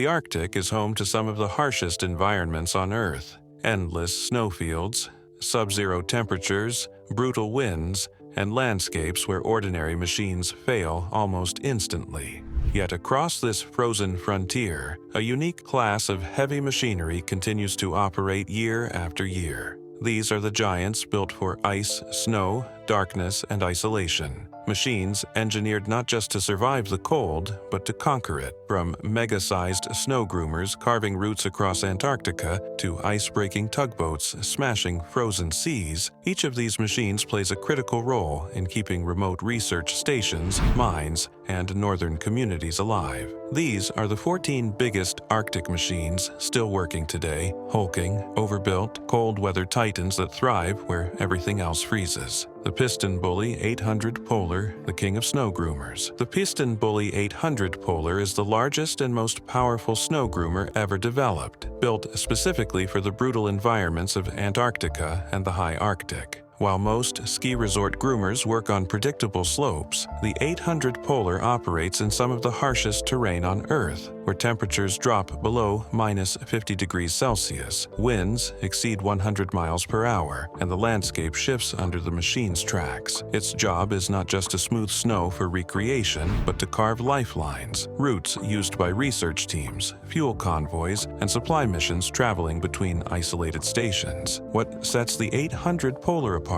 The Arctic is home to some of the harshest environments on Earth: endless snowfields, sub-zero temperatures, brutal winds, and landscapes where ordinary machines fail almost instantly. Yet across this frozen frontier, a unique class of heavy machinery continues to operate year after year. These are the giants built for ice, snow, darkness, and isolation. Machines engineered not just to survive the cold, but to conquer it. From mega-sized snow groomers carving routes across Antarctica to ice-breaking tugboats smashing frozen seas, each of these machines plays a critical role in keeping remote research stations, mines, and northern communities alive. These are the 14 biggest Arctic machines still working today, hulking, overbuilt, cold-weather titans that thrive where everything else freezes. The Piston Bully 800 Polar, the king of snow groomers. The Piston Bully 800 Polar is the largest and most powerful snow groomer ever developed, built specifically for the brutal environments of Antarctica and the high Arctic. While most ski resort groomers work on predictable slopes, the 800 Polar operates in some of the harshest terrain on Earth, where temperatures drop below -50 degrees Celsius, winds exceed 100 miles per hour, and the landscape shifts under the machine's tracks. Its job is not just to smooth snow for recreation, but to carve lifelines, routes used by research teams, fuel convoys, and supply missions traveling between isolated stations. What sets the 800 Polar apart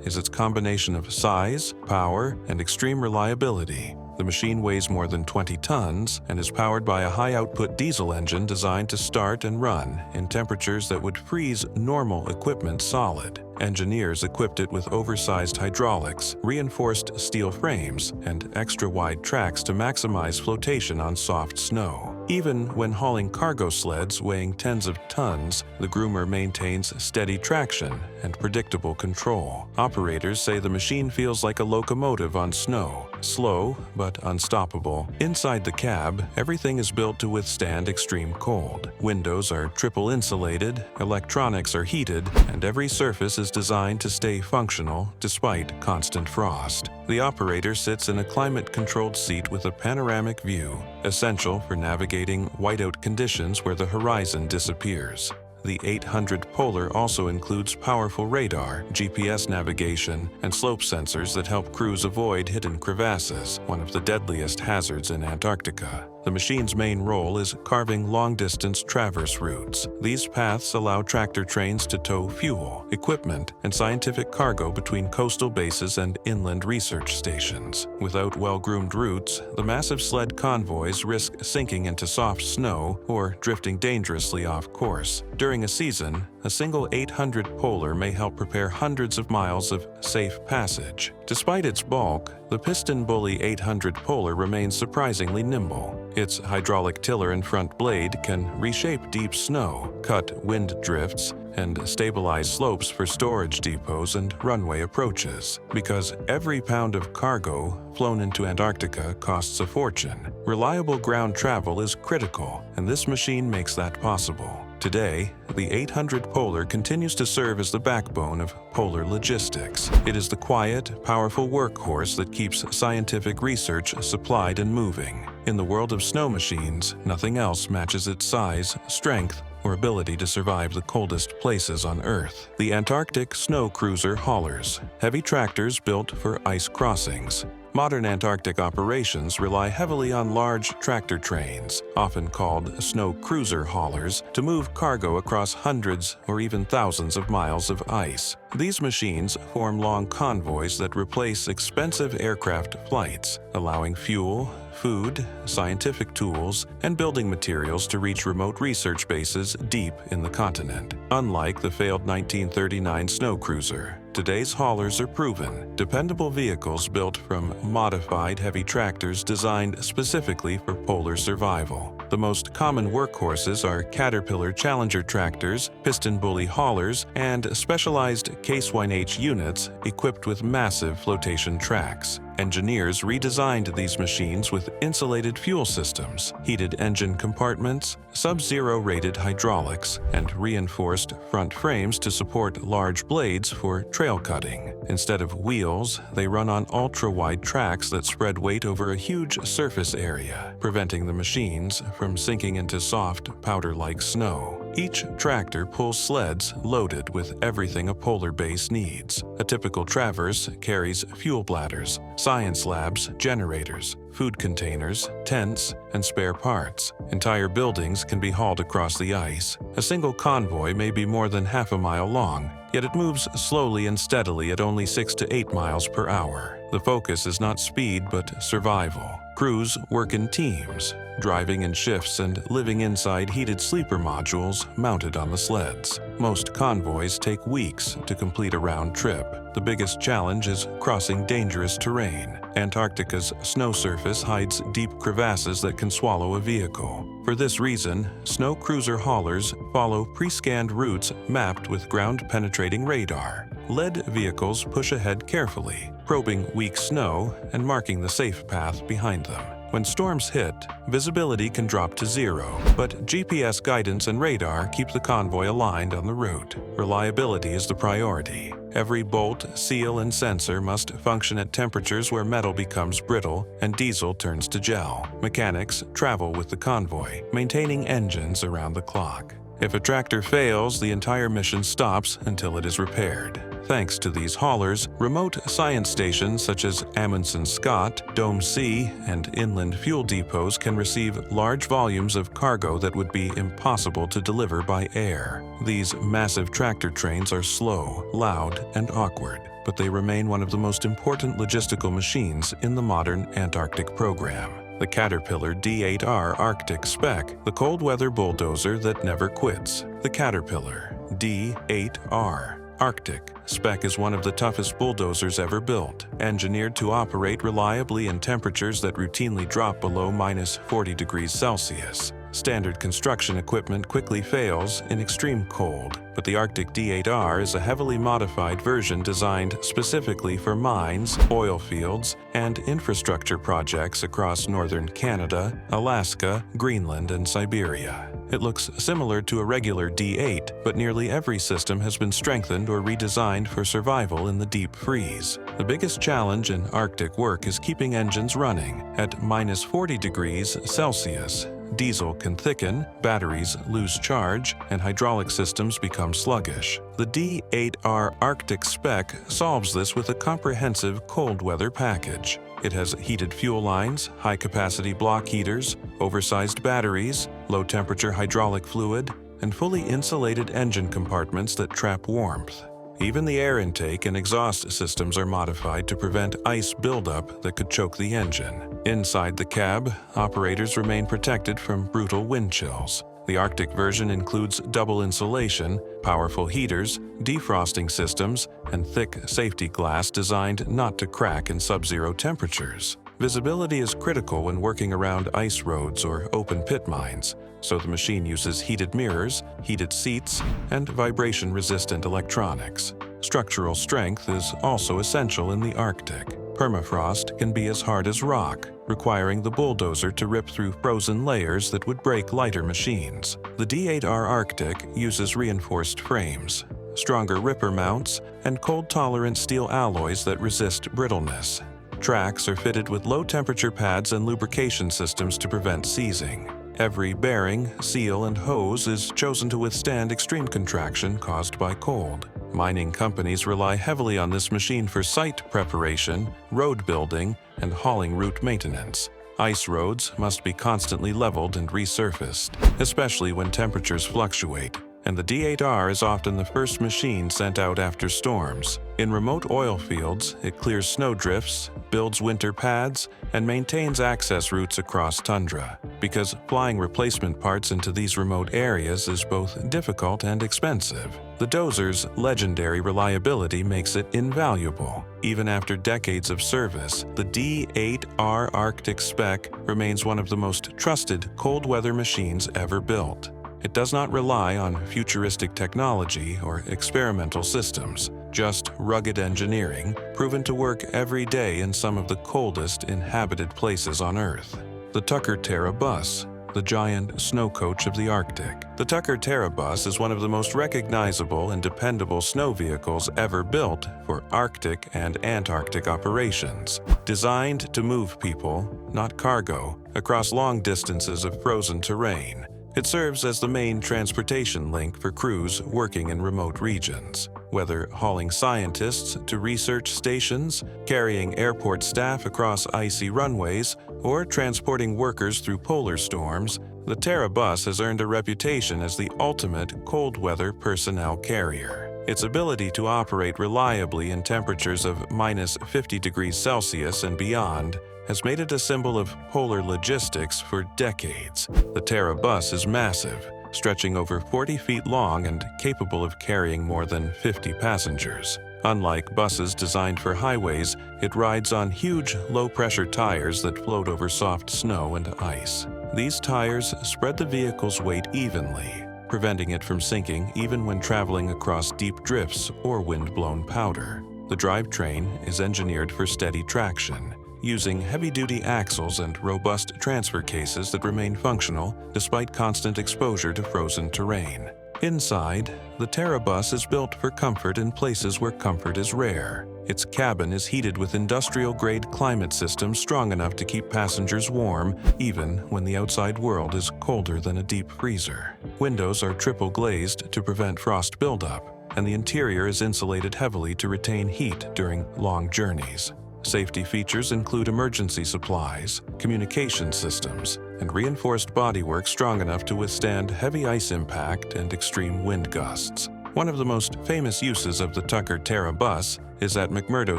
is its combination of size, power, and extreme reliability. The machine weighs more than 20 tons and is powered by a high-output diesel engine designed to start and run in temperatures that would freeze normal equipment solid. Engineers equipped it with oversized hydraulics, reinforced steel frames, and extra-wide tracks to maximize flotation on soft snow. Even when hauling cargo sleds weighing tens of tons, the groomer maintains steady traction and predictable control. Operators say the machine feels like a locomotive on snow, slow but unstoppable. Inside the cab, everything is built to withstand extreme cold. Windows are triple insulated, electronics are heated, and every surface is designed to stay functional despite constant frost. The operator sits in a climate-controlled seat with a panoramic view, essential for navigating whiteout conditions where the horizon disappears. The 800 Polar also includes powerful radar, GPS navigation, and slope sensors that help crews avoid hidden crevasses, one of the deadliest hazards in Antarctica. The machine's main role is carving long-distance traverse routes. These paths allow tractor trains to tow fuel, equipment, and scientific cargo between coastal bases and inland research stations. Without well-groomed routes, the massive sled convoys risk sinking into soft snow or drifting dangerously off course. During a season, a single 800 Polar may help prepare hundreds of miles of safe passage. Despite its bulk, the Piston Bully 800 Polar remains surprisingly nimble. Its hydraulic tiller and front blade can reshape deep snow, cut wind drifts, and stabilize slopes for storage depots and runway approaches. Because every pound of cargo flown into Antarctica costs a fortune, reliable ground travel is critical, and this machine makes that possible. Today, the 800 Polar continues to serve as the backbone of polar logistics. It is the quiet, powerful workhorse that keeps scientific research supplied and moving. In the world of snow machines, nothing else matches its size, strength, or ability to survive the coldest places on Earth. The Antarctic Snow Cruiser Haulers, heavy tractors built for ice crossings. Modern Antarctic operations rely heavily on large tractor trains, often called snow cruiser haulers, to move cargo across hundreds or even thousands of miles of ice. These machines form long convoys that replace expensive aircraft flights, allowing fuel, food, scientific tools, and building materials to reach remote research bases deep in the continent. Unlike the failed 1939 snow cruiser, today's haulers are proven, dependable vehicles built from modified heavy tractors designed specifically for polar survival. The most common workhorses are Caterpillar Challenger tractors, piston bully haulers, and specialized Case 1H units equipped with massive flotation tracks. Engineers redesigned these machines with insulated fuel systems, heated engine compartments, sub-zero rated hydraulics, and reinforced front frames to support large blades for trail cutting. Instead of wheels, they run on ultra-wide tracks that spread weight over a huge surface area, preventing the machines from sinking into soft, powder-like snow. Each tractor pulls sleds loaded with everything a polar base needs. A typical traverse carries fuel bladders, science labs, generators, food containers, tents, and spare parts. Entire buildings can be hauled across the ice. A single convoy may be more than half a mile long, yet it moves slowly and steadily at only 6 to 8 miles per hour. The focus is not speed but survival. Crews work in teams, driving in shifts and living inside heated sleeper modules mounted on the sleds. Most convoys take weeks to complete a round trip. The biggest challenge is crossing dangerous terrain. Antarctica's snow surface hides deep crevasses that can swallow a vehicle. For this reason, snow cruiser haulers follow pre-scanned routes mapped with ground-penetrating radar. Lead vehicles push ahead carefully, probing weak snow and marking the safe path behind them. When storms hit, visibility can drop to zero, but GPS guidance and radar keep the convoy aligned on the route. Reliability is the priority. Every bolt, seal, and sensor must function at temperatures where metal becomes brittle and diesel turns to gel. Mechanics travel with the convoy, maintaining engines around the clock. If a tractor fails, the entire mission stops until it is repaired. Thanks to these haulers, remote science stations such as Amundsen-Scott, Dome C, and inland fuel depots can receive large volumes of cargo that would be impossible to deliver by air. These massive tractor trains are slow, loud, and awkward, but they remain one of the most important logistical machines in the modern Antarctic program. The Caterpillar D8R Arctic Spec, the cold-weather bulldozer that never quits. The Caterpillar D8R Arctic Spec is one of the toughest bulldozers ever built, engineered to operate reliably in temperatures that routinely drop below -40 degrees Celsius. Standard construction equipment quickly fails in extreme cold, but the Arctic D8R is a heavily modified version designed specifically for mines, oil fields, and infrastructure projects across northern Canada, Alaska, Greenland, and Siberia. It looks similar to a regular D8, but nearly every system has been strengthened or redesigned for survival in the deep freeze. The biggest challenge in Arctic work is keeping engines running at -40 degrees Celsius. Diesel can thicken, batteries lose charge, and hydraulic systems become sluggish. The D8R Arctic Spec solves this with a comprehensive cold weather package. It has heated fuel lines, high-capacity block heaters, oversized batteries, low-temperature hydraulic fluid, and fully insulated engine compartments that trap warmth. Even the air intake and exhaust systems are modified to prevent ice buildup that could choke the engine. Inside the cab, operators remain protected from brutal wind chills. The Arctic version includes double insulation, powerful heaters, defrosting systems, and thick safety glass designed not to crack in sub-zero temperatures. Visibility is critical when working around ice roads or open pit mines, so the machine uses heated mirrors, heated seats, and vibration-resistant electronics. Structural strength is also essential in the Arctic. Permafrost can be as hard as rock, requiring the bulldozer to rip through frozen layers that would break lighter machines. The D8R Arctic uses reinforced frames, stronger ripper mounts, and cold-tolerant steel alloys that resist brittleness. Tracks are fitted with low-temperature pads and lubrication systems to prevent seizing. Every bearing, seal, and hose is chosen to withstand extreme contraction caused by cold. Mining companies rely heavily on this machine for site preparation, road building, and hauling route maintenance. Ice roads must be constantly leveled and resurfaced, especially when temperatures fluctuate, and the D8R is often the first machine sent out after storms. In remote oil fields, it clears snowdrifts, builds winter pads, and maintains access routes across tundra. Because flying replacement parts into these remote areas is both difficult and expensive, the dozer's legendary reliability makes it invaluable. Even after decades of service, the D8R Arctic Spec remains one of the most trusted cold-weather machines ever built. It does not rely on futuristic technology or experimental systems, just rugged engineering, proven to work every day in some of the coldest inhabited places on Earth. The Terra bus, the giant snow coach of the Arctic. The Tucker Terra bus is one of the most recognizable and dependable snow vehicles ever built for Arctic and Antarctic operations. Designed to move people, not cargo, across long distances of frozen terrain, it serves as the main transportation link for crews working in remote regions. Whether hauling scientists to research stations, carrying airport staff across icy runways, or transporting workers through polar storms, the Terra bus has earned a reputation as the ultimate cold-weather personnel carrier. Its ability to operate reliably in temperatures of -50 degrees Celsius and beyond has made it a symbol of polar logistics for decades. The Terra bus is massive, stretching over 40 feet long and capable of carrying more than 50 passengers. Unlike buses designed for highways, it rides on huge, low-pressure tires that float over soft snow and ice. These tires spread the vehicle's weight evenly, preventing it from sinking even when traveling across deep drifts or wind-blown powder. The drivetrain is engineered for steady traction, using heavy-duty axles and robust transfer cases that remain functional despite constant exposure to frozen terrain. Inside, the Terra bus is built for comfort in places where comfort is rare. Its cabin is heated with industrial-grade climate systems strong enough to keep passengers warm, even when the outside world is colder than a deep freezer. Windows are triple-glazed to prevent frost buildup, and the interior is insulated heavily to retain heat during long journeys. Safety features include emergency supplies, communication systems, and reinforced bodywork strong enough to withstand heavy ice impact and extreme wind gusts. One of the most famous uses of the Tucker Terra bus is at McMurdo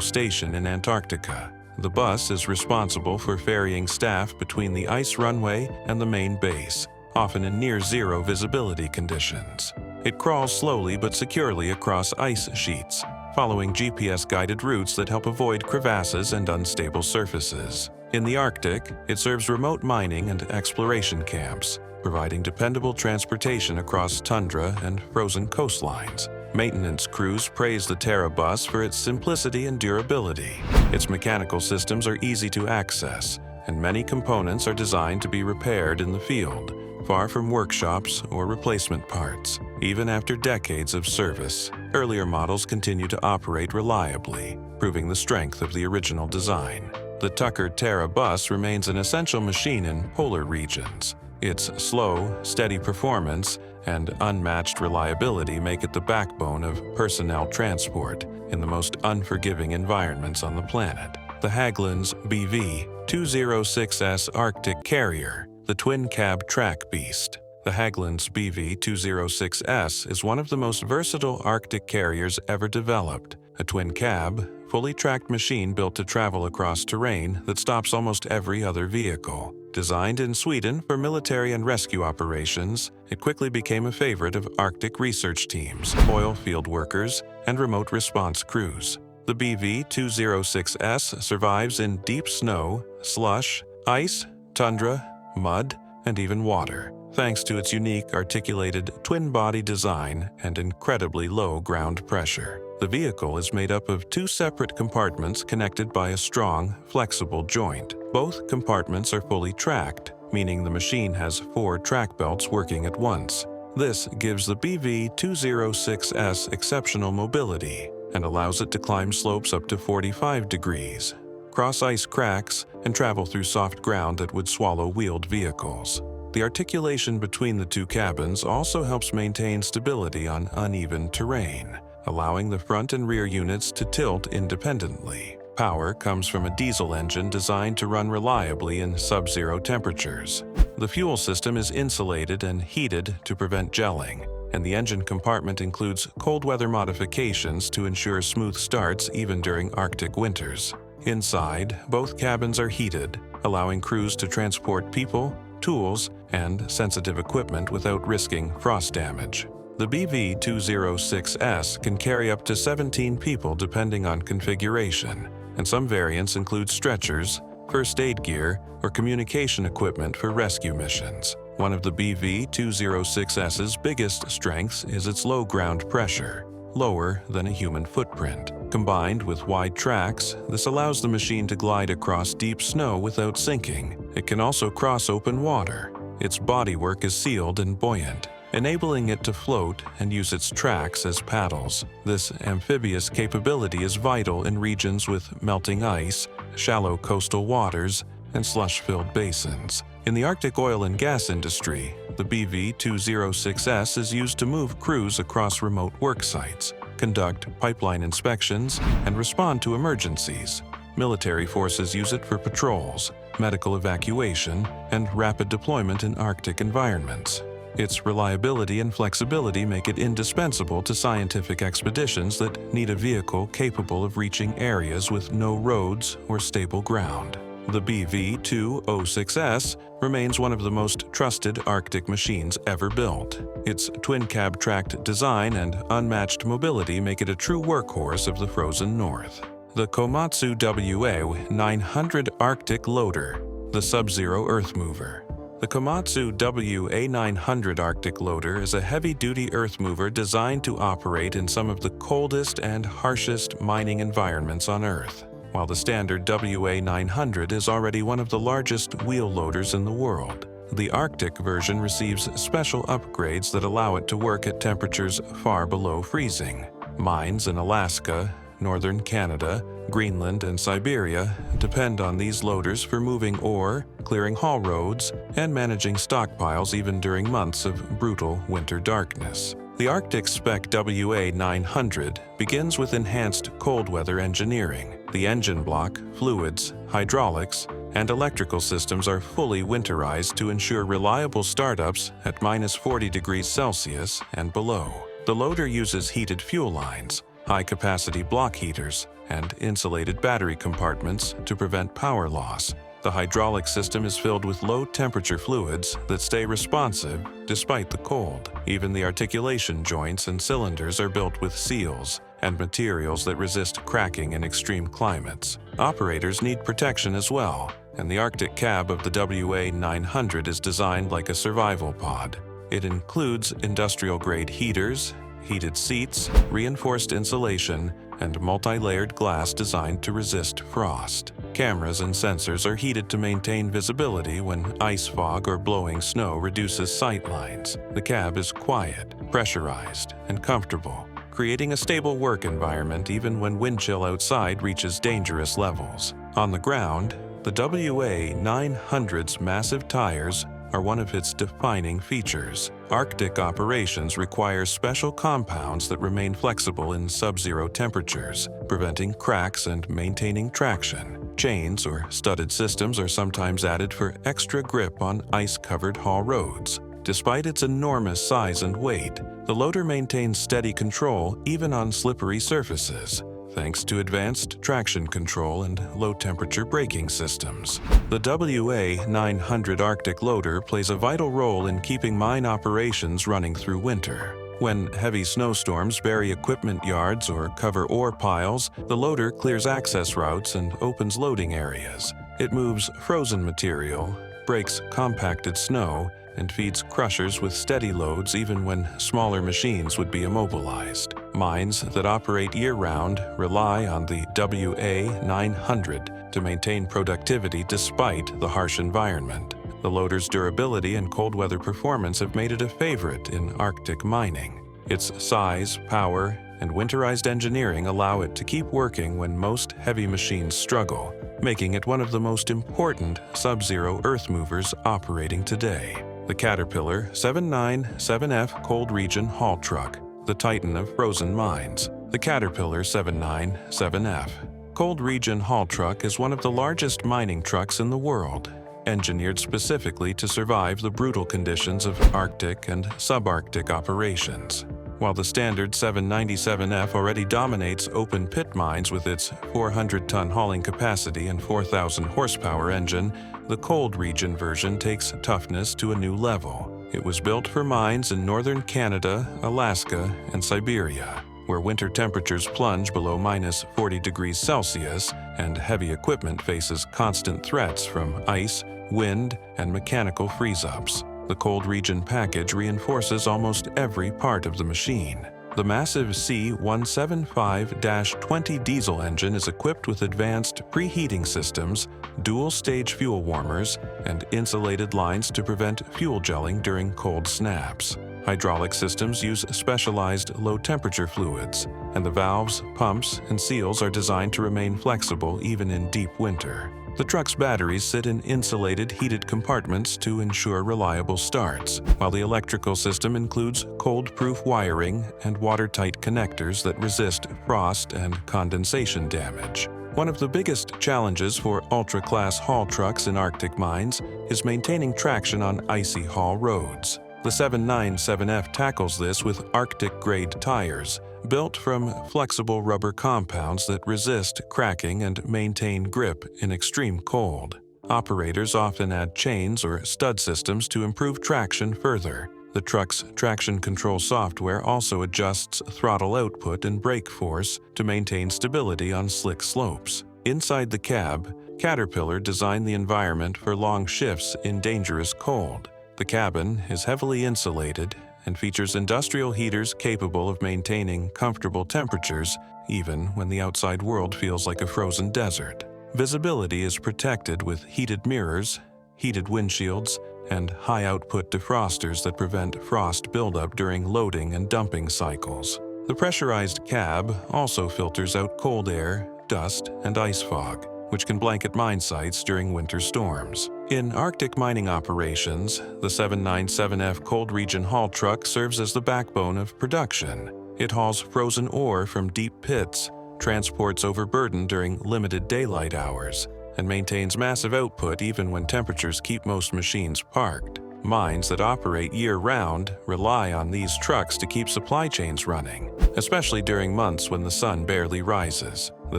Station in Antarctica. The bus is responsible for ferrying staff between the ice runway and the main base, often in near-zero visibility conditions. It crawls slowly but securely across ice sheets, following GPS-guided routes that help avoid crevasses and unstable surfaces. In the Arctic, it serves remote mining and exploration camps, providing dependable transportation across tundra and frozen coastlines. Maintenance crews praise the Terra bus for its simplicity and durability. Its mechanical systems are easy to access, and many components are designed to be repaired in the field, far from workshops or replacement parts. Even after decades of service, earlier models continue to operate reliably, proving the strength of the original design. The Tucker Terra bus remains an essential machine in polar regions. Its slow, steady performance and unmatched reliability make it the backbone of personnel transport in the most unforgiving environments on the planet. The Hägglunds BV206S Arctic carrier, the twin-cab track beast. The Hägglunds BV206S is one of the most versatile Arctic carriers ever developed, a twin-cab, fully tracked machine built to travel across terrain that stops almost every other vehicle. Designed in Sweden for military and rescue operations, it quickly became a favorite of Arctic research teams, oil field workers, and remote response crews. The BV206S survives in deep snow, slush, ice, tundra, mud, and even water, thanks to its unique articulated twin-body design and incredibly low ground pressure. The vehicle is made up of two separate compartments connected by a strong, flexible joint. Both compartments are fully tracked, meaning the machine has 4 track belts working at once. This gives the BV206S exceptional mobility and allows it to climb slopes up to 45 degrees, cross ice cracks, and travel through soft ground that would swallow wheeled vehicles. The articulation between the two cabins also helps maintain stability on uneven terrain, allowing the front and rear units to tilt independently. Power comes from a diesel engine designed to run reliably in sub-zero temperatures. The fuel system is insulated and heated to prevent gelling, and the engine compartment includes cold weather modifications to ensure smooth starts even during Arctic winters. Inside, both cabins are heated, allowing crews to transport people, tools, and sensitive equipment without risking frost damage. The BV206S can carry up to 17 people depending on configuration, and some variants include stretchers, first aid gear, or communication equipment for rescue missions. One of the BV206S's biggest strengths is its low ground pressure, lower than a human footprint. Combined with wide tracks, this allows the machine to glide across deep snow without sinking. It can also cross open water. Its bodywork is sealed and buoyant, enabling it to float and use its tracks as paddles. This amphibious capability is vital in regions with melting ice, shallow coastal waters, and slush-filled basins. In the Arctic oil and gas industry, the BV206S is used to move crews across remote work sites, conduct pipeline inspections, and respond to emergencies. Military forces use it for patrols, medical evacuation, and rapid deployment in Arctic environments. Its reliability and flexibility make it indispensable to scientific expeditions that need a vehicle capable of reaching areas with no roads or stable ground. The BV206S remains one of the most trusted Arctic machines ever built. Its twin-cab tracked design and unmatched mobility make it a true workhorse of the frozen north. The Komatsu WA900 Arctic Loader, the subzero earth mover. The Komatsu WA900 Arctic Loader is a heavy-duty earth mover designed to operate in some of the coldest and harshest mining environments on Earth. While the standard WA900 is already one of the largest wheel loaders in the world, the Arctic version receives special upgrades that allow it to work at temperatures far below freezing. Mines in Alaska, northern Canada, Greenland, and Siberia depend on these loaders for moving ore, clearing haul roads, and managing stockpiles even during months of brutal winter darkness. The Arctic Spec WA900 begins with enhanced cold weather engineering. The engine block, fluids, hydraulics, and electrical systems are fully winterized to ensure reliable startups at -40 degrees Celsius and below. The loader uses heated fuel lines, high-capacity block heaters, and insulated battery compartments to prevent power loss. The hydraulic system is filled with low-temperature fluids that stay responsive despite the cold. Even the articulation joints and cylinders are built with seals and materials that resist cracking in extreme climates. Operators need protection as well, and the Arctic cab of the WA900 is designed like a survival pod. It includes industrial-grade heaters, heated seats, reinforced insulation, and multi-layered glass designed to resist frost. Cameras and sensors are heated to maintain visibility when ice fog or blowing snow reduces sight lines. The cab is quiet, pressurized, and comfortable, creating a stable work environment even when wind chill outside reaches dangerous levels. On the ground, the WA900's massive tires are one of its defining features. Arctic operations require special compounds that remain flexible in sub-zero temperatures, preventing cracks and maintaining traction. Chains or studded systems are sometimes added for extra grip on ice-covered haul roads. Despite its enormous size and weight, the loader maintains steady control even on slippery surfaces, thanks to advanced traction control and low-temperature braking systems. The WA900 Arctic Loader plays a vital role in keeping mine operations running through winter. When heavy snowstorms bury equipment yards or cover ore piles, the loader clears access routes and opens loading areas. It moves frozen material, breaks compacted snow, and feeds crushers with steady loads even when smaller machines would be immobilized. Mines that operate year-round rely on the WA900 to maintain productivity despite the harsh environment. The loader's durability and cold weather performance have made it a favorite in Arctic mining. Its size, power, and winterized engineering allow it to keep working when most heavy machines struggle, making it one of the most important sub-zero earth movers operating today. The Caterpillar 797F Cold Region Haul Truck, the titan of frozen mines. The Caterpillar 797F Cold Region Haul Truck is one of the largest mining trucks in the world, engineered specifically to survive the brutal conditions of Arctic and subarctic operations. While the standard 797F already dominates open pit mines with its 400-ton hauling capacity and 4,000 horsepower engine, the cold region version takes toughness to a new level. It was built for mines in northern Canada, Alaska, and Siberia, where winter temperatures plunge below -40 degrees Celsius and heavy equipment faces constant threats from ice, wind, and mechanical freeze-ups. The cold region package reinforces almost every part of the machine. The massive C175-20 diesel engine is equipped with advanced preheating systems, dual-stage fuel warmers, and insulated lines to prevent fuel gelling during cold snaps. Hydraulic systems use specialized low-temperature fluids, and the valves, pumps, and seals are designed to remain flexible even in deep winter. The truck's batteries sit in insulated, heated compartments to ensure reliable starts, while the electrical system includes cold-proof wiring and watertight connectors that resist frost and condensation damage. One of the biggest challenges for ultra-class haul trucks in Arctic mines is maintaining traction on icy haul roads. The 797F tackles this with Arctic-grade tires, built from flexible rubber compounds that resist cracking and maintain grip in extreme cold. Operators often add chains or stud systems to improve traction further. The truck's traction control software also adjusts throttle output and brake force to maintain stability on slick slopes. Inside the cab, Caterpillar designed the environment for long shifts in dangerous cold. The cabin is heavily insulated and features industrial heaters capable of maintaining comfortable temperatures even when the outside world feels like a frozen desert. Visibility is protected with heated mirrors, heated windshields, and high-output defrosters that prevent frost buildup during loading and dumping cycles. The pressurized cab also filters out cold air, dust, and ice fog, which can blanket mine sites during winter storms. In Arctic mining operations, the 797F cold region haul truck serves as the backbone of production. It hauls frozen ore from deep pits, transports overburden during limited daylight hours, and maintains massive output even when temperatures keep most machines parked. Mines that operate year-round rely on these trucks to keep supply chains running, especially during months when the sun barely rises. The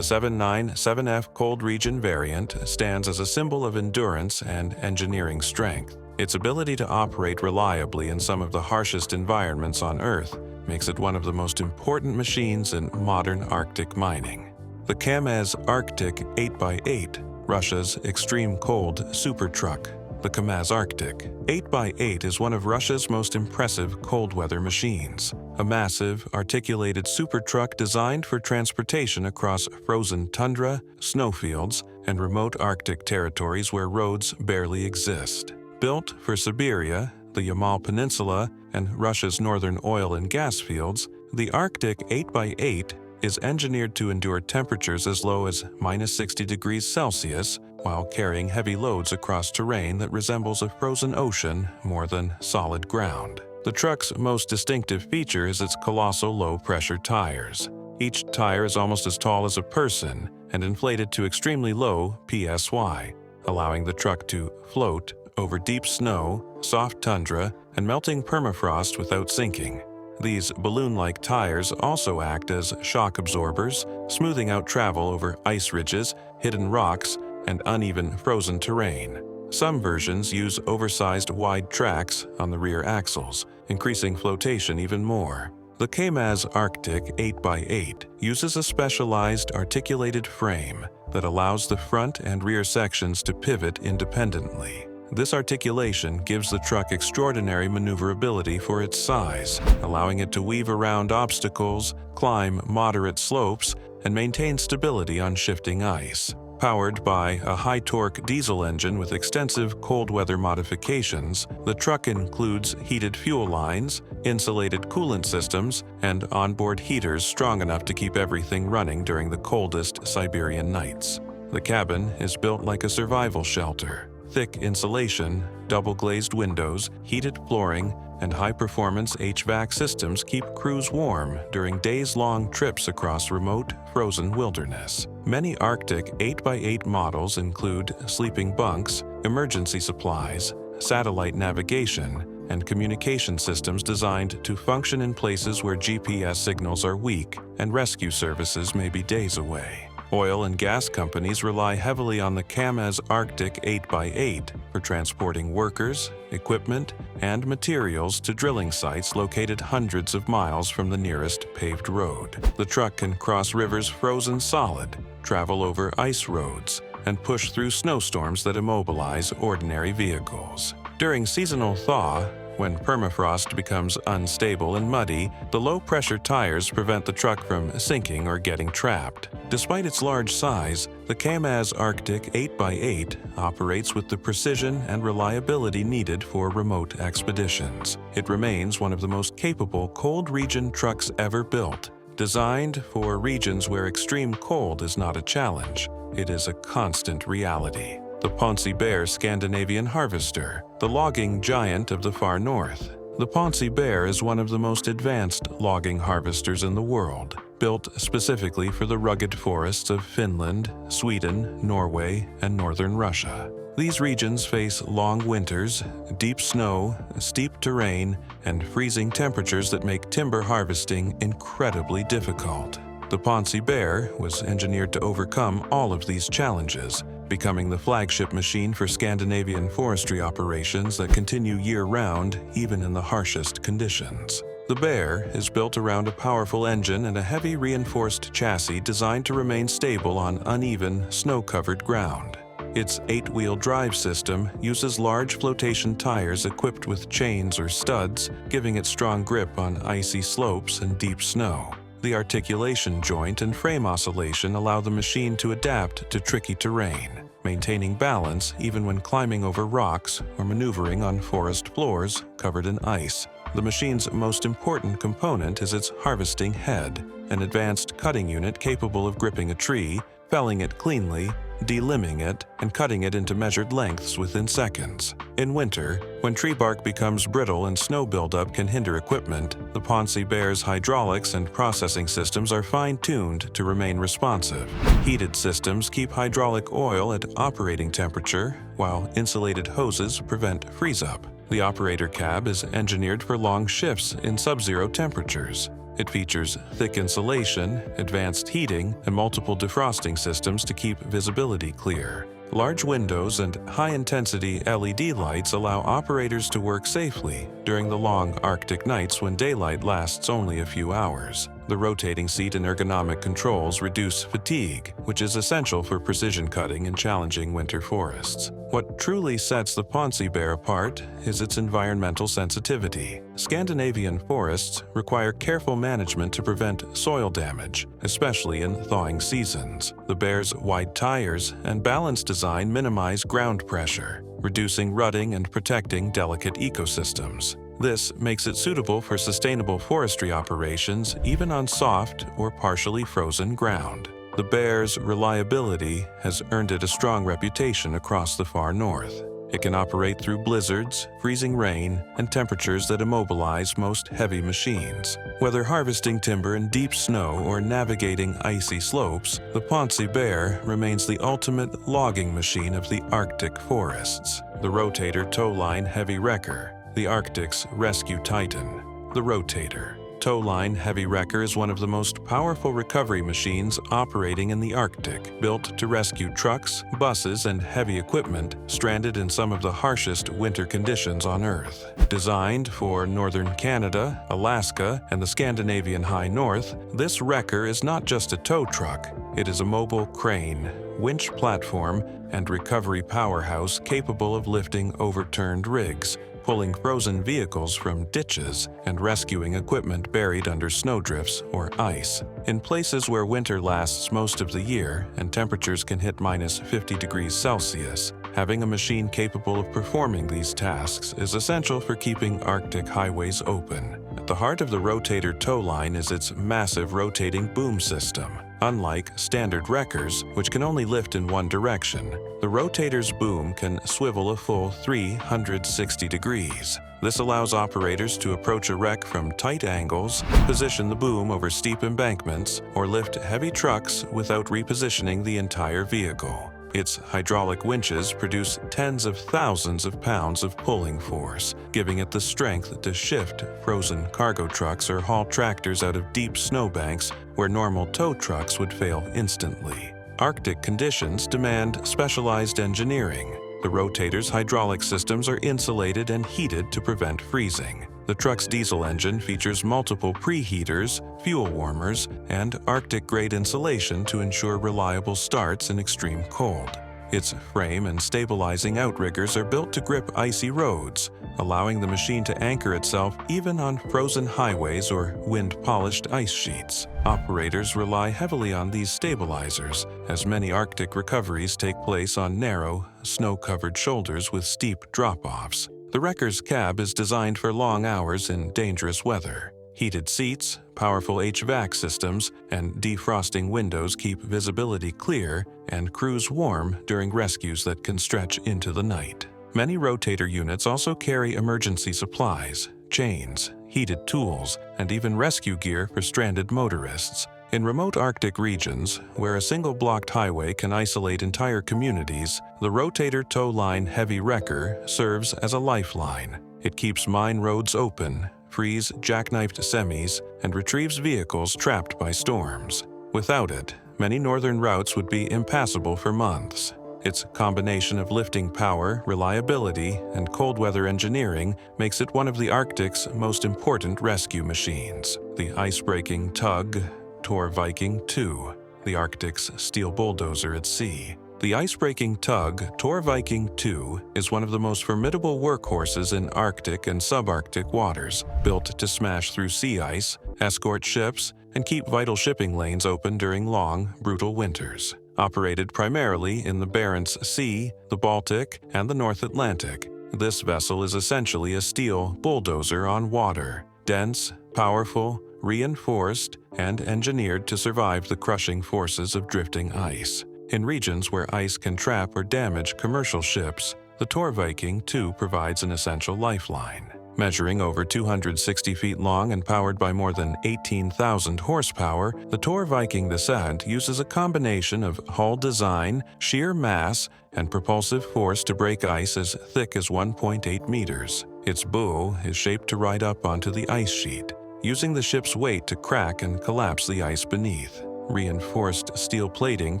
797F Cold Region variant stands as a symbol of endurance and engineering strength. Its ability to operate reliably in some of the harshest environments on Earth makes it one of the most important machines in modern Arctic mining. The Kamaz Arctic 8x8, Russia's extreme cold super truck. The Kamaz Arctic 8x8 is one of Russia's most impressive cold-weather machines, a massive, articulated super truck designed for transportation across frozen tundra, snowfields, and remote Arctic territories where roads barely exist. Built for Siberia, the Yamal Peninsula, and Russia's northern oil and gas fields, the Arctic 8x8 is engineered to endure temperatures as low as -60 degrees Celsius while carrying heavy loads across terrain that resembles a frozen ocean more than solid ground. The truck's most distinctive feature is its colossal low-pressure tires. Each tire is almost as tall as a person and inflated to extremely low PSY, allowing the truck to float over deep snow, soft tundra, and melting permafrost without sinking. These balloon-like tires also act as shock absorbers, smoothing out travel over ice ridges, hidden rocks, and uneven frozen terrain. Some versions use oversized wide tracks on the rear axles, increasing flotation even more. The Kamaz Arctic 8x8 uses a specialized articulated frame that allows the front and rear sections to pivot independently. This articulation gives the truck extraordinary maneuverability for its size, allowing it to weave around obstacles, climb moderate slopes, and maintain stability on shifting ice. Powered by a high-torque diesel engine with extensive cold-weather modifications, the truck includes heated fuel lines, insulated coolant systems, and onboard heaters strong enough to keep everything running during the coldest Siberian nights. The cabin is built like a survival shelter. Thick insulation, double-glazed windows, heated flooring, and high-performance HVAC systems keep crews warm during days-long trips across remote, frozen wilderness. Many Arctic 8x8 models include sleeping bunks, emergency supplies, satellite navigation, and communication systems designed to function in places where GPS signals are weak and rescue services may be days away. Oil and gas companies rely heavily on the Kamaz Arctic 8x8 for transporting workers, equipment, and materials to drilling sites located hundreds of miles from the nearest paved road. The truck can cross rivers frozen solid, travel over ice roads, and push through snowstorms that immobilize ordinary vehicles. During seasonal thaw, When permafrost becomes unstable and muddy, the low-pressure tires prevent the truck from sinking or getting trapped. Despite its large size, the Kamaz Arctic 8x8 operates with the precision and reliability needed for remote expeditions. It remains one of the most capable cold region trucks ever built. Designed for regions where extreme cold is not a challenge, it is a constant reality. The Ponsi Bear Scandinavian Harvester, the logging giant of the far north. The Ponsi Bear is one of the most advanced logging harvesters in the world, built specifically for the rugged forests of Finland, Sweden, Norway, and northern Russia. These regions face long winters, deep snow, steep terrain, and freezing temperatures that make timber harvesting incredibly difficult. The Ponsi Bear was engineered to overcome all of these challenges, becoming the flagship machine for Scandinavian forestry operations that continue year-round, even in the harshest conditions. The Bear is built around a powerful engine and a heavy reinforced chassis designed to remain stable on uneven, snow-covered ground. Its 8-wheel drive system uses large flotation tires equipped with chains or studs, giving it strong grip on icy slopes and deep snow. The articulation joint and frame oscillation allow the machine to adapt to tricky terrain, maintaining balance even when climbing over rocks or maneuvering on forest floors covered in ice. The machine's most important component is its harvesting head, an advanced cutting unit capable of gripping a tree, felling it cleanly, delimbing it, and cutting it into measured lengths within seconds. In winter, when tree bark becomes brittle and snow buildup can hinder equipment, the Ponsi Bear's hydraulics and processing systems are fine-tuned to remain responsive. Heated systems keep hydraulic oil at operating temperature, while insulated hoses prevent freeze-up. The operator cab is engineered for long shifts in subzero temperatures. It features thick insulation, advanced heating, and multiple defrosting systems to keep visibility clear. Large windows and high-intensity LED lights allow operators to work safely during the long Arctic nights when daylight lasts only a few hours. The rotating seat and ergonomic controls reduce fatigue, which is essential for precision cutting in challenging winter forests. What truly sets the Ponsi Bear apart is its environmental sensitivity. Scandinavian forests require careful management to prevent soil damage, especially in thawing seasons. The Bear's wide tires and balanced design minimize ground pressure, reducing rutting and protecting delicate ecosystems. This makes it suitable for sustainable forestry operations even on soft or partially frozen ground. The Bear's reliability has earned it a strong reputation across the far north. It can operate through blizzards, freezing rain, and temperatures that immobilize most heavy machines. Whether harvesting timber in deep snow or navigating icy slopes, the Ponsi Bear remains the ultimate logging machine of the Arctic forests. The Rotator towline heavy wrecker, the Arctic's rescue titan. The Rotator towline heavy wrecker is one of the most powerful recovery machines operating in the Arctic, built to rescue trucks, buses, and heavy equipment stranded in some of the harshest winter conditions on Earth. Designed for northern Canada, Alaska, and the Scandinavian High North, this wrecker is not just a tow truck. It is a mobile crane, winch platform, and recovery powerhouse capable of lifting overturned rigs, pulling frozen vehicles from ditches, and rescuing equipment buried under snowdrifts or ice. In places where winter lasts most of the year and temperatures can hit -50 degrees Celsius, having a machine capable of performing these tasks is essential for keeping Arctic highways open. At the heart of the Rotator towline is its massive rotating boom system. Unlike standard wreckers, which can only lift in one direction, the Rotator's boom can swivel a full 360 degrees. This allows operators to approach a wreck from tight angles, position the boom over steep embankments, or lift heavy trucks without repositioning the entire vehicle. Its hydraulic winches produce tens of thousands of pounds of pulling force, giving it the strength to shift frozen cargo trucks or haul tractors out of deep snowbanks where normal tow trucks would fail instantly. Arctic conditions demand specialized engineering. The Rotator's hydraulic systems are insulated and heated to prevent freezing. The truck's diesel engine features multiple preheaters, fuel warmers, and Arctic-grade insulation to ensure reliable starts in extreme cold. Its frame and stabilizing outriggers are built to grip icy roads, allowing the machine to anchor itself even on frozen highways or wind-polished ice sheets. Operators rely heavily on these stabilizers, as many Arctic recoveries take place on narrow, snow-covered shoulders with steep drop-offs. The wrecker's cab is designed for long hours in dangerous weather. Heated seats, powerful HVAC systems, and defrosting windows keep visibility clear and crews warm during rescues that can stretch into the night. Many Rotator units also carry emergency supplies, chains, heated tools, and even rescue gear for stranded motorists. In remote Arctic regions, where a single blocked highway can isolate entire communities, the Rotator tow line heavy wrecker serves as a lifeline. It keeps mine roads open, frees jackknifed semis, and retrieves vehicles trapped by storms. Without it, many northern routes would be impassable for months. Its combination of lifting power, reliability, and cold weather engineering makes it one of the Arctic's most important rescue machines. The ice-breaking tug, Tor Viking II, the Arctic's steel bulldozer at sea. The ice-breaking tug, Tor Viking II, is one of the most formidable workhorses in Arctic and subarctic waters, built to smash through sea ice, escort ships, and keep vital shipping lanes open during long, brutal winters. Operated primarily in the Barents Sea, the Baltic, and the North Atlantic, this vessel is essentially a steel bulldozer on water, dense, powerful, reinforced, and engineered to survive the crushing forces of drifting ice. In regions where ice can trap or damage commercial ships, the Tor Viking II provides an essential lifeline. Measuring over 260 feet long and powered by more than 18,000 horsepower, the Tor Viking II uses a combination of hull design, sheer mass, and propulsive force to break ice as thick as 1.8 meters. Its bow is shaped to ride up onto the ice sheet, using the ship's weight to crack and collapse the ice beneath. Reinforced steel plating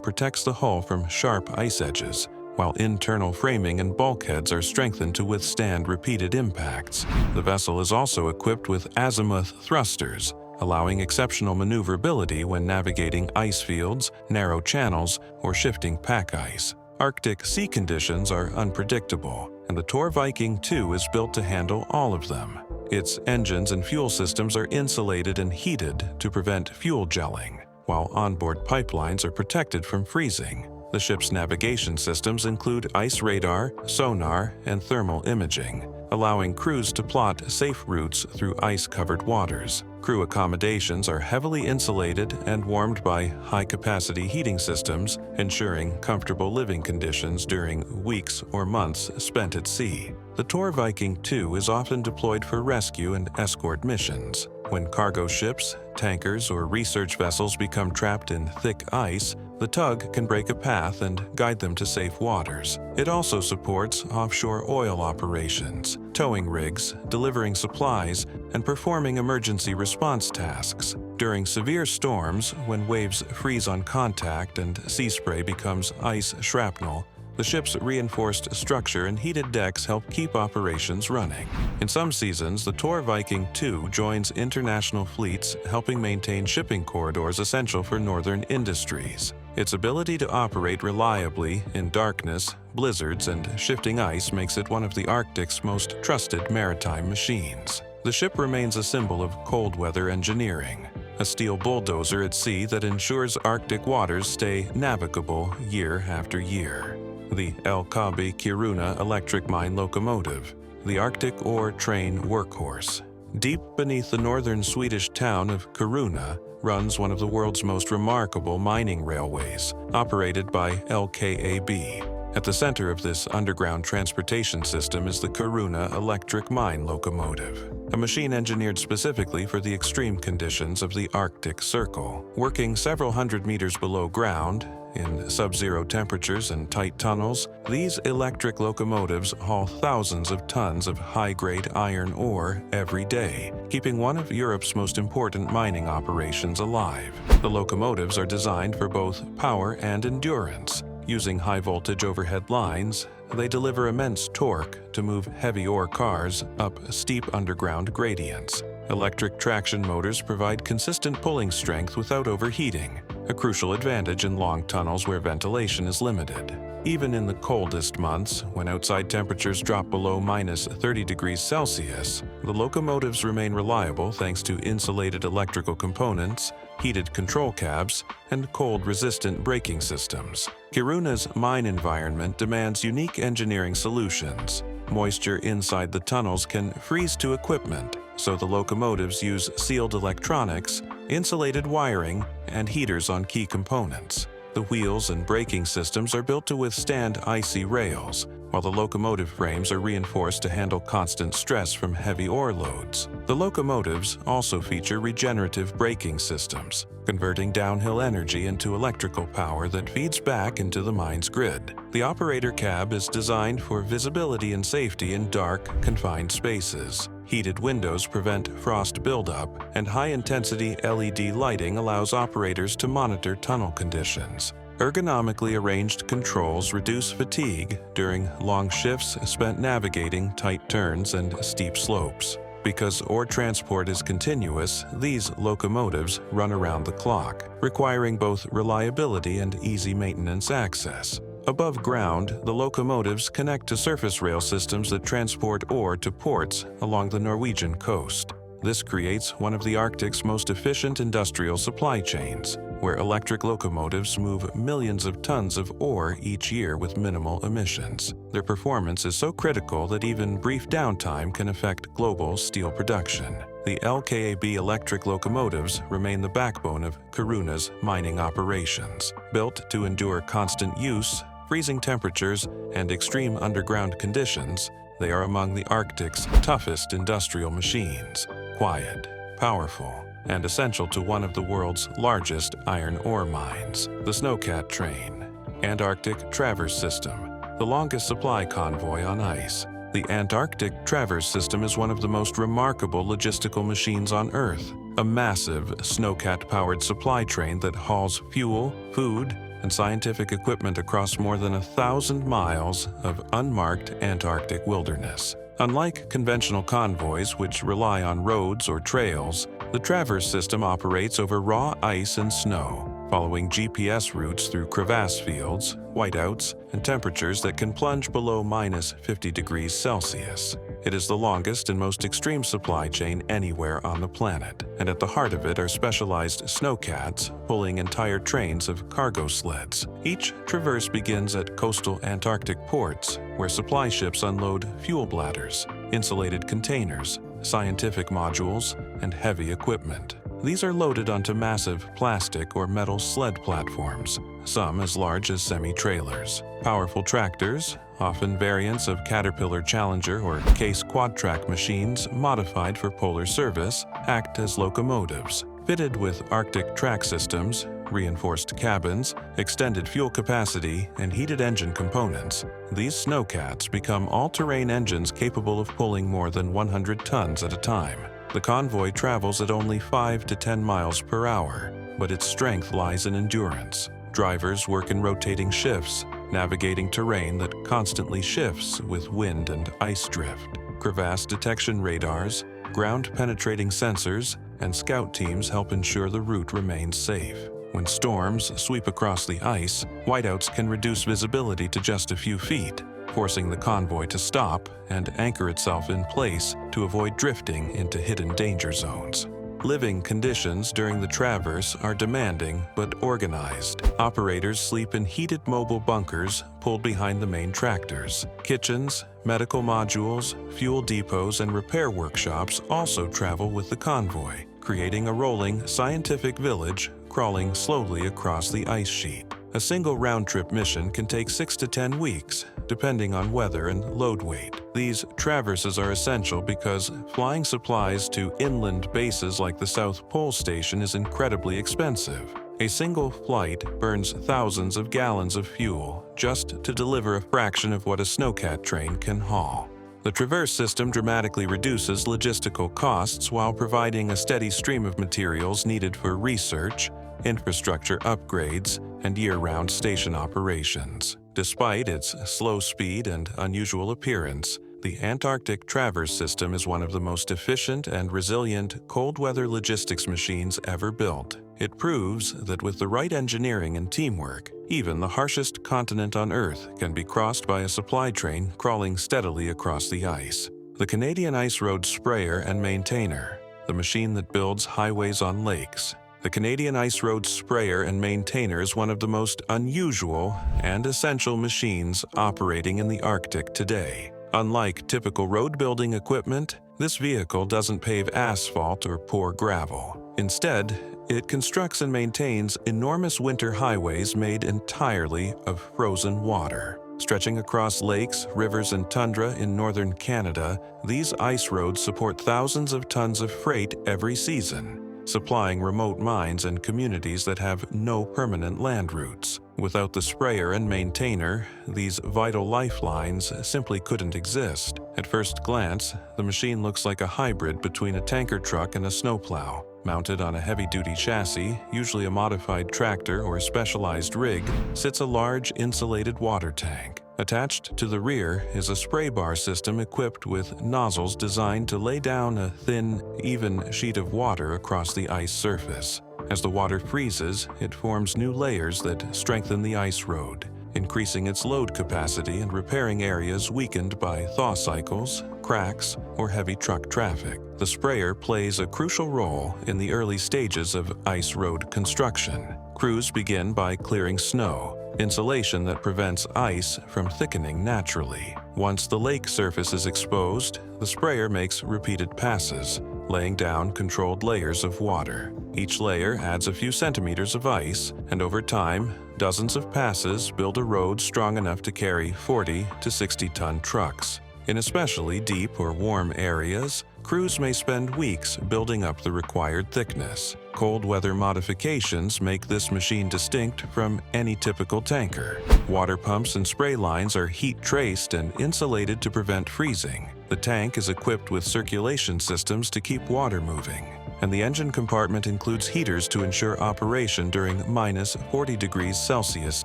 protects the hull from sharp ice edges, while internal framing and bulkheads are strengthened to withstand repeated impacts. The vessel is also equipped with azimuth thrusters, allowing exceptional maneuverability when navigating ice fields, narrow channels, or shifting pack ice. Arctic sea conditions are unpredictable, and the Tor Viking II is built to handle all of them. Its engines and fuel systems are insulated and heated to prevent fuel gelling, while onboard pipelines are protected from freezing. The ship's navigation systems include ice radar, sonar, and thermal imaging, allowing crews to plot safe routes through ice-covered waters. Crew accommodations are heavily insulated and warmed by high-capacity heating systems, ensuring comfortable living conditions during weeks or months spent at sea. The Tor Viking II is often deployed for rescue and escort missions. When cargo ships, tankers, or research vessels become trapped in thick ice, the tug can break a path and guide them to safe waters. It also supports offshore oil operations, towing rigs, delivering supplies, and performing emergency response tasks. During severe storms, when waves freeze on contact and sea spray becomes ice shrapnel, the ship's reinforced structure and heated decks help keep operations running. In some seasons, the Tor Viking II joins international fleets, helping maintain shipping corridors essential for northern industries. Its ability to operate reliably in darkness, blizzards, and shifting ice makes it one of the Arctic's most trusted maritime machines. The ship remains a symbol of cold weather engineering, a steel bulldozer at sea that ensures Arctic waters stay navigable year after year. The Kiruna electric mine locomotive, the Arctic ore train workhorse. Deep beneath the northern Swedish town of Kiruna runs one of the world's most remarkable mining railways, operated by LKAB. At the center of this underground transportation system is the Kiruna electric mine locomotive, a machine engineered specifically for the extreme conditions of the Arctic Circle. Working several hundred meters below ground, in sub-zero temperatures and tight tunnels, these electric locomotives haul thousands of tons of high-grade iron ore every day, keeping one of Europe's most important mining operations alive. The locomotives are designed for both power and endurance. Using high-voltage overhead lines, they deliver immense torque to move heavy ore cars up steep underground gradients. Electric traction motors provide consistent pulling strength without overheating, a crucial advantage in long tunnels where ventilation is limited. Even in the coldest months, when outside temperatures drop below -30°C, the locomotives remain reliable thanks to insulated electrical components, heated control cabs, and cold-resistant braking systems. Kiruna's mine environment demands unique engineering solutions. Moisture inside the tunnels can freeze to equipment, so the locomotives use sealed electronics, insulated wiring, and heaters on key components. The wheels and braking systems are built to withstand icy rails, while the locomotive frames are reinforced to handle constant stress from heavy ore loads. The locomotives also feature regenerative braking systems, converting downhill energy into electrical power that feeds back into the mine's grid. The operator cab is designed for visibility and safety in dark, confined spaces. Heated windows prevent frost buildup, and high-intensity LED lighting allows operators to monitor tunnel conditions. Ergonomically arranged controls reduce fatigue during long shifts spent navigating tight turns and steep slopes. Because ore transport is continuous, these locomotives run around the clock, requiring both reliability and easy maintenance access. Above ground, the locomotives connect to surface rail systems that transport ore to ports along the Norwegian coast. This creates one of the Arctic's most efficient industrial supply chains, where electric locomotives move millions of tons of ore each year with minimal emissions. Their performance is so critical that even brief downtime can affect global steel production. The LKAB electric locomotives remain the backbone of Kiruna's mining operations. Built to endure constant use, freezing temperatures, and extreme underground conditions, they are among the Arctic's toughest industrial machines. Quiet, powerful, and essential to one of the world's largest iron ore mines, the Snowcat train. Antarctic Traverse System, the longest supply convoy on ice. The Antarctic Traverse System is one of the most remarkable logistical machines on Earth, a massive Snowcat-powered supply train that hauls fuel, food, and scientific equipment across more than 1,000 miles of unmarked Antarctic wilderness. Unlike conventional convoys, which rely on roads or trails, the Traverse System operates over raw ice and snow, following GPS routes through crevasse fields, whiteouts, and temperatures that can plunge below -50°C. It is the longest and most extreme supply chain anywhere on the planet, and at the heart of it are specialized snowcats pulling entire trains of cargo sleds. Each traverse begins at coastal Antarctic ports, where supply ships unload fuel bladders, insulated containers, scientific modules, and heavy equipment. These are loaded onto massive plastic or metal sled platforms, some as large as semi-trailers. Powerful tractors, often variants of Caterpillar Challenger or Case quad-track machines modified for polar service, act as locomotives. Fitted with Arctic track systems, reinforced cabins, extended fuel capacity, and heated engine components, these snowcats become all-terrain engines capable of pulling more than 100 tons at a time. The convoy travels at only 5 to 10 miles per hour, but its strength lies in endurance. Drivers work in rotating shifts, navigating terrain that constantly shifts with wind and ice drift. Crevasse detection radars, ground-penetrating sensors, and scout teams help ensure the route remains safe. When storms sweep across the ice, whiteouts can reduce visibility to just a few feet, forcing the convoy to stop and anchor itself in place to avoid drifting into hidden danger zones. Living conditions during the traverse are demanding but organized. Operators sleep in heated mobile bunkers pulled behind the main tractors. Kitchens, medical modules, fuel depots, and repair workshops also travel with the convoy, creating a rolling scientific village crawling slowly across the ice sheet. A single round-trip mission can take 6 to 10 weeks, depending on weather and load weight. These traverses are essential because flying supplies to inland bases like the South Pole Station is incredibly expensive. A single flight burns thousands of gallons of fuel just to deliver a fraction of what a snowcat train can haul. The Traverse system dramatically reduces logistical costs while providing a steady stream of materials needed for research, infrastructure upgrades, and year-round station operations. Despite its slow speed and unusual appearance, the Antarctic Traverse System is one of the most efficient and resilient cold-weather logistics machines ever built. It proves that with the right engineering and teamwork, even the harshest continent on Earth can be crossed by a supply train crawling steadily across the ice. The Canadian Ice Road Sprayer and Maintainer, the machine that builds highways on lakes. The Canadian Ice Road Sprayer and Maintainer is one of the most unusual and essential machines operating in the Arctic today. Unlike typical road-building equipment, this vehicle doesn't pave asphalt or pour gravel. Instead, it constructs and maintains enormous winter highways made entirely of frozen water. Stretching across lakes, rivers, and tundra in northern Canada, these ice roads support thousands of tons of freight every season, supplying remote mines and communities that have no permanent land routes. Without the sprayer and maintainer, these vital lifelines simply couldn't exist. At first glance, the machine looks like a hybrid between a tanker truck and a snowplow. Mounted on a heavy-duty chassis, usually a modified tractor or specialized rig, sits a large insulated water tank. Attached to the rear is a spray bar system equipped with nozzles designed to lay down a thin, even sheet of water across the ice surface. As the water freezes, it forms new layers that strengthen the ice road, increasing its load capacity and repairing areas weakened by thaw cycles, cracks, or heavy truck traffic. The sprayer plays a crucial role in the early stages of ice road construction. Crews begin by clearing snow, insulation that prevents ice from thickening naturally. Once the lake surface is exposed, the sprayer makes repeated passes, laying down controlled layers of water. Each layer adds a few centimeters of ice, and over time, dozens of passes build a road strong enough to carry 40 to 60-ton trucks. In especially deep or warm areas, crews may spend weeks building up the required thickness. Cold weather modifications make this machine distinct from any typical tanker. Water pumps and spray lines are heat traced and insulated to prevent freezing. The tank is equipped with circulation systems to keep water moving, and the engine compartment includes heaters to ensure operation during minus 40 degrees Celsius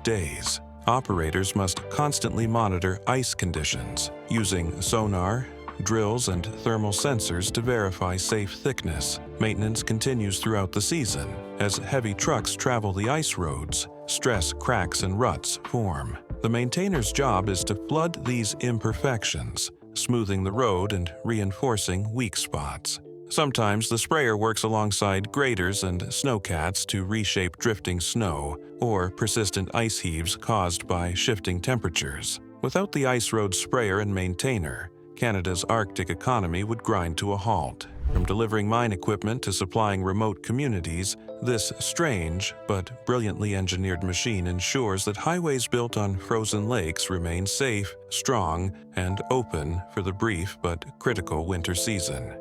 days. Operators must constantly monitor ice conditions, using sonar, drills, and thermal sensors to verify safe thickness. Maintenance continues throughout the season. As heavy trucks travel the ice roads, stress cracks and ruts form. The maintainer's job is to flood these imperfections, smoothing the road and reinforcing weak spots. Sometimes the sprayer works alongside graders and snowcats to reshape drifting snow or persistent ice heaves caused by shifting temperatures. Without the ice road sprayer and maintainer, Canada's Arctic economy would grind to a halt. From delivering mine equipment to supplying remote communities, this strange but brilliantly engineered machine ensures that highways built on frozen lakes remain safe, strong, and open for the brief but critical winter season.